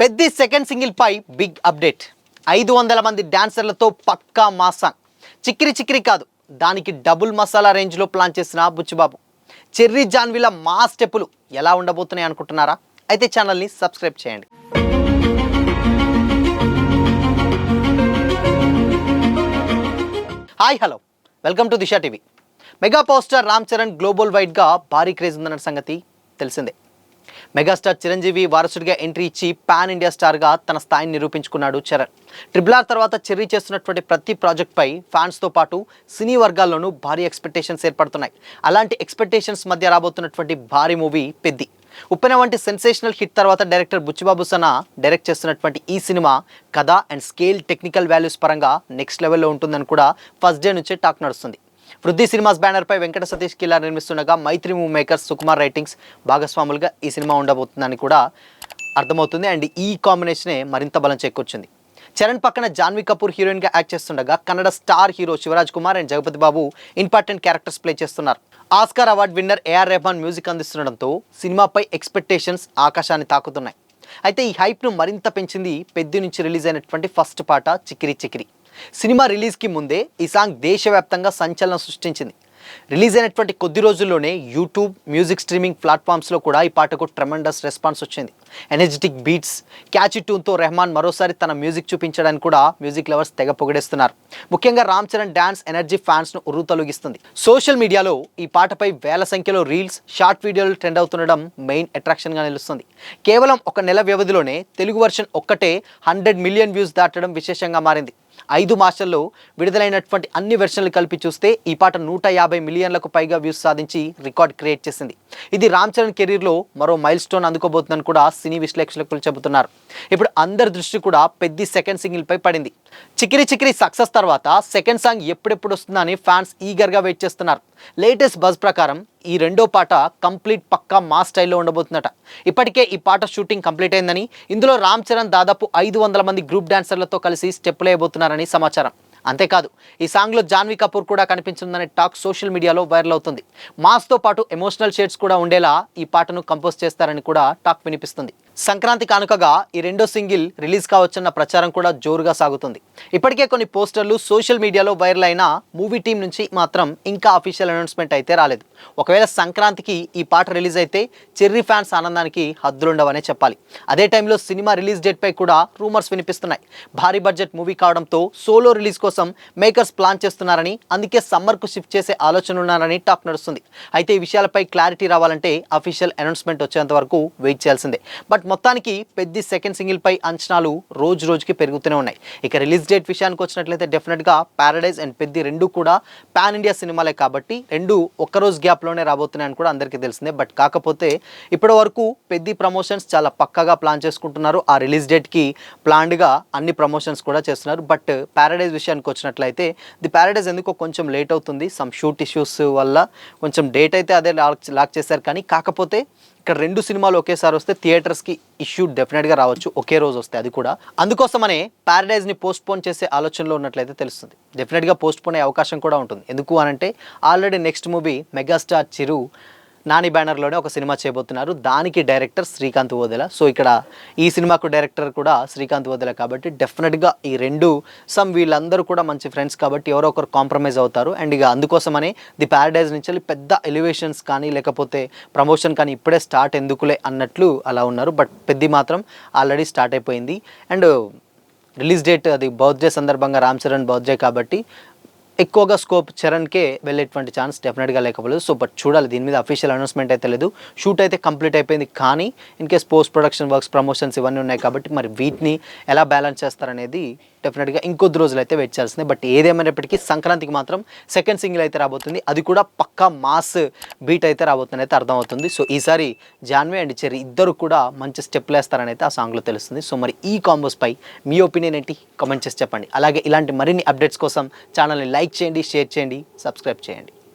Peddi second single పై big update. 500 మంది డాన్సర్లతో పక్కా mass song. చిక్కిరి చిక్కిరి కాదు, దానికి డబుల్ మసాలా రేంజ్లో ప్లాన్ చేసిన బుచ్చిబాబు. చెర్రీ జాన్విల మాస్ స్టెప్పులు ఎలా ఉండబోతున్నాయి అనుకుంటున్నారా? అయితే ఛానల్ని సబ్స్క్రైబ్ చేయండి. Hi hello, welcome to Disha TV. Mega power star Ram Charan global వైడ్గా భారీ క్రేజ్ ఉందన్న సంగతి తెలిసిందే. మెగాస్టార్ చిరంజీవి వారసుడిగా ఎంట్రీ ఇచ్చి పాన్ ఇండియా స్టార్గా తన స్థాయిని నిరూపించుకున్నాడు చరణ్. RRR తర్వాత చెర్రీ చేస్తున్నటువంటి ప్రతి ప్రాజెక్ట్పై ఫ్యాన్స్తో పాటు సినీ వర్గాల్లోనూ భారీ ఎక్స్పెక్టేషన్స్ ఏర్పడుతున్నాయి. అలాంటి ఎక్స్పెక్టేషన్స్ మధ్య రాబోతున్నటువంటి భారీ మూవీ పెద్ది. ఉప్పెన వంటి సెన్సేషనల్ హిట్ తర్వాత డైరెక్టర్ బుచ్చిబాబు సనా డైరెక్ట్ చేస్తున్నటువంటి ఈ సినిమా కథ అండ్ స్కేల్, టెక్నికల్ వాల్యూస్ పరంగా నెక్స్ట్ లెవెల్లో ఉంటుందని కూడా ఫస్ట్ డే నుంచే టాక్ నడుస్తుంది. వృద్ధి సినిమాస్ బ్యానర్పై వెంకట సతీష్ కిల్లార్ నిర్మిస్తుండగా మైత్రి మూవీ మేకర్స్, సుకుమార్ రైటింగ్స్ భాగస్వాములుగా ఈ సినిమా ఉండబోతుందని కూడా అర్థమవుతుంది. అండ్ ఈ కాంబినేషనే మరింత బలం చేకూర్చింది. చరణ్ పక్కన జాన్వీ కపూర్ హీరోయిన్గా యాక్ట్ చేస్తుండగా Kannada star hero Shivaraj Kumar and Jagapati Babu important characters play చేస్తున్నారు. Oscar award winner AR Rahman music అందిస్తుండడంతో సినిమాపై ఎక్స్పెక్టేషన్స్ ఆకాశాన్ని తాకుతున్నాయి. అయితే ఈ హైప్ను మరింత పెంచింది పెద్ది నుంచి రిలీజ్ అయినటువంటి ఫస్ట్ పాట చిక్కిరి చిక్కిరి. సినిమా రిలీజ్కి ముందే ఈ సాంగ్ దేశవ్యాప్తంగా సంచలనం సృష్టించింది. రిలీజ్ అయినటువంటి కొద్ది రోజుల్లోనే యూట్యూబ్, మ్యూజిక్ స్ట్రీమింగ్ ప్లాట్ఫామ్స్లో కూడా ఈ పాటకు ట్రెమెండస్ రెస్పాన్స్ వచ్చింది. ఎనర్జెటిక్ బీట్స్, క్యాచీ ట్యూన్తో రెహమాన్ మరోసారి తన మ్యూజిక్ చూపించడానికి కూడా మ్యూజిక్ లవర్స్ తెగ పొగిడేస్తున్నారు. ముఖ్యంగా రామ్ చరణ్ డ్యాన్స్ ఎనర్జీ ఫ్యాన్స్ను ఉర్రూతలూగిస్తుంది. సోషల్ మీడియాలో ఈ పాటపై వేల సంఖ్యలో రీల్స్, షార్ట్ వీడియోలు ట్రెండ్ అవుతుండడం మెయిన్ అట్రాక్షన్గా నిలుస్తుంది. కేవలం ఒక నెల వ్యవధిలోనే తెలుగు వర్షన్ ఒక్కటే 100 మిలియన్ వ్యూస్ దాటడం విశేషంగా మారింది. 5 మాసాల్లో విడుదలైనటువంటి అన్ని వెర్షన్లు కలిపి చూస్తే ఈ పాట 150 మిలియన్లకు పైగా వ్యూస్ సాధించి రికార్డ్ క్రియేట్ చేసింది. ఇది రామ్ చరణ్ కెరీర్లో మరో మైల్ స్టోన్ అందుకోబోతుందని కూడా సినీ విశ్లేషకులు చెబుతున్నారు. ఇప్పుడు అందరి దృష్టి కూడా పెద్ది సెకండ్ సింగిల్పై పడింది. చిక్కిరి చిక్కిరి సక్సెస్ తర్వాత సెకండ్ సాంగ్ ఎప్పుడెప్పుడు వస్తుందని ఫ్యాన్స్ ఈగర్గా వెయిట్ చేస్తున్నారు. లేటెస్ట్ బజ్ ప్రకారం ఈ రెండో పాట కంప్లీట్ పక్కా మాస్ స్టైల్లో ఉండబోతుందట. ఇప్పటికే ఈ పాట షూటింగ్ కంప్లీట్ అయిందని, ఇందులో రామ్ చరణ్ దాదాపు 500 మంది గ్రూప్ డాన్సర్లతో కలిసి స్టెప్పులు వేయబోతున్నారని సమాచారం. అంతేకాదు, ఈ సాంగ్లో జాన్వీ కపూర్ కూడా కనిపించిందనే టాక్ సోషల్ మీడియాలో వైరల్ అవుతుంది. మాస్తో పాటు ఎమోషనల్ షేడ్స్ కూడా ఉండేలా ఈ పాటను కంపోజ్ చేస్తారని కూడా టాక్ వినిపిస్తుంది. సంక్రాంతి కానుకగా ఈ రెండో సింగిల్ రిలీజ్ కావచ్చన్న ప్రచారం కూడా జోరుగా సాగుతుంది. ఇప్పటికే కొన్ని పోస్టర్లు సోషల్ మీడియాలో వైరల్ అయిన మూవీ టీం నుంచి మాత్రం ఇంకా అఫీషియల్ అనౌన్స్మెంట్ అయితే రాలేదు. ఒకవేళ సంక్రాంతికి ఈ పాట రిలీజ్ అయితే చెర్రీ ఫ్యాన్స్ ఆనందానికి హద్దులుండవనే చెప్పాలి. అదే టైంలో సినిమా రిలీజ్ డేట్పై కూడా రూమర్స్ వినిపిస్తున్నాయి. భారీ బడ్జెట్ మూవీ కావడంతో సోలో రిలీజ్ కోసం మేకర్స్ ప్లాన్ చేస్తున్నారని, అందుకే సమ్మర్కు షిఫ్ట్ చేసే ఆలోచన ఉన్నారని టాక్ నడుస్తుంది. అయితే ఈ విషయాలపై క్లారిటీ రావాలంటే అఫీషియల్ అనౌన్స్మెంట్ వచ్చేంత వరకు వెయిట్ చేయాల్సిందే. బట్ మొత్తానికి పెద్ది సెకండ్ సింగిల్ పై అంచనాలు రోజు రోజుకి పెరుగుతూనే ఉన్నాయి. ఇక రిలీజ్ డేట్ విషయానికి వచ్చినట్లయితే డెఫినెట్గా ప్యారడైజ్ అండ్ పెద్ది రెండు కూడా పాన్ ఇండియా సినిమాలే కాబట్టి రెండు ఒక్కరోజు గ్యాప్లోనే రాబోతున్నాయని కూడా అందరికీ తెలిసిందే. బట్ కాకపోతే ఇప్పటి వరకు పెద్ది ప్రమోషన్స్ చాలా పక్కాగా ప్లాన్ చేసుకుంటున్నారు. ఆ రిలీజ్ డేట్కి ప్లాన్డ్గా అన్ని ప్రమోషన్స్ కూడా చేస్తున్నారు. బట్ ప్యారడైజ్ విషయానికి వచ్చినట్లయితే ది ప్యారడైజ్ ఎందుకో కొంచెం లేట్ అవుతుంది. సమ్ షూట్ ఇష్యూస్ వల్ల కొంచెం డేట్ అయితే అదే లాక్ చేశారు. కానీ కాకపోతే ఇక్కడ రెండు సినిమాలు ఒకేసారి వస్తే థియేటర్స్కి ఇష్యూ డెఫినెట్గా రావచ్చు, ఒకే రోజు వస్తే అది కూడా. అందుకోసమనే ప్యారడైజ్ని పోస్ట్పోన్ చేసే ఆలోచనలో ఉన్నట్లయితే తెలుస్తుంది. డెఫినెట్గా పోస్ట్పోన్ అయ్యే అవకాశం కూడా ఉంటుంది. ఎందుకు అనంటే ఆల్రెడీ నెక్స్ట్ మూవీ మెగాస్టార్ చిరు నాని బ్యానర్లోనే ఒక సినిమా చేయబోతున్నారు. దానికి డైరెక్టర్ శ్రీకాంత్ ఓదెల. సో ఇక్కడ ఈ సినిమాకు డైరెక్టర్ కూడా శ్రీకాంత్ ఓదెల కాబట్టి డెఫినెట్గా ఈ రెండు వీళ్ళందరూ కూడా మంచి ఫ్రెండ్స్ కాబట్టి ఎవరో ఒకరు కాంప్రమైజ్ అవుతారు. అండ్ ఇక అందుకోసమనే ది ప్యారడైజ్ నుంచి పెద్ద ఎలివేషన్స్ కానీ లేకపోతే ప్రమోషన్ కానీ ఇప్పుడే స్టార్ట్ ఎందుకులే అన్నట్లు అలా ఉన్నారు. బట్ పెద్ది మాత్రం ఆల్రెడీ స్టార్ట్ అయిపోయింది. అండ్ రిలీజ్ డేట్ అది బర్త్డే సందర్భంగా రామ్ చరణ్ బర్త్డే కాబట్టి ఎక్కువగా స్కోప్ చరణ్కే వెళ్ళేటువంటి ఛాన్స్ డెఫినెట్గా లేకపోలేదు. సో బట్ చూడాలి, దీని మీద అఫీషియల్ అనౌన్స్మెంట్ అయితే లేదు. షూట్ అయితే కంప్లీట్ అయిపోయింది. కానీ in case post production works, promotions ఇవన్నీ ఉన్నాయి కాబట్టి మరి వీటిని ఎలా బ్యాలెన్స్ చేస్తారనేది డెఫినెట్గా ఇంకొద్ది రోజులు అయితే వెయిట్ చేయాల్సిందే. బట్ ఏదేమైనప్పటికీ సంక్రాంతికి మాత్రం సెకండ్ సింగిల్ అయితే రాబోతుంది. అది కూడా పక్కా మాస్ బీట్ అయితే రాబోతుంది అయితే అర్థమవుతుంది. సో ఈసారి జాన్వీ అండ్ చెర్రీ ఇద్దరు కూడా మంచి స్టెప్లు వేస్తారని అయితే ఆ సాంగ్లో తెలుస్తుంది. సో మరి ఈ కాంబోస్పై మీ ఒపీనియన్ ఏంటి కామెంట్ చేసి చెప్పండి. అలాగే ఇలాంటి మరిన్ని అప్డేట్స్ కోసం ఛానల్ని లైక్ చేయండి, షేర్ చేయండి, సబ్స్క్రైబ్ చేయండి.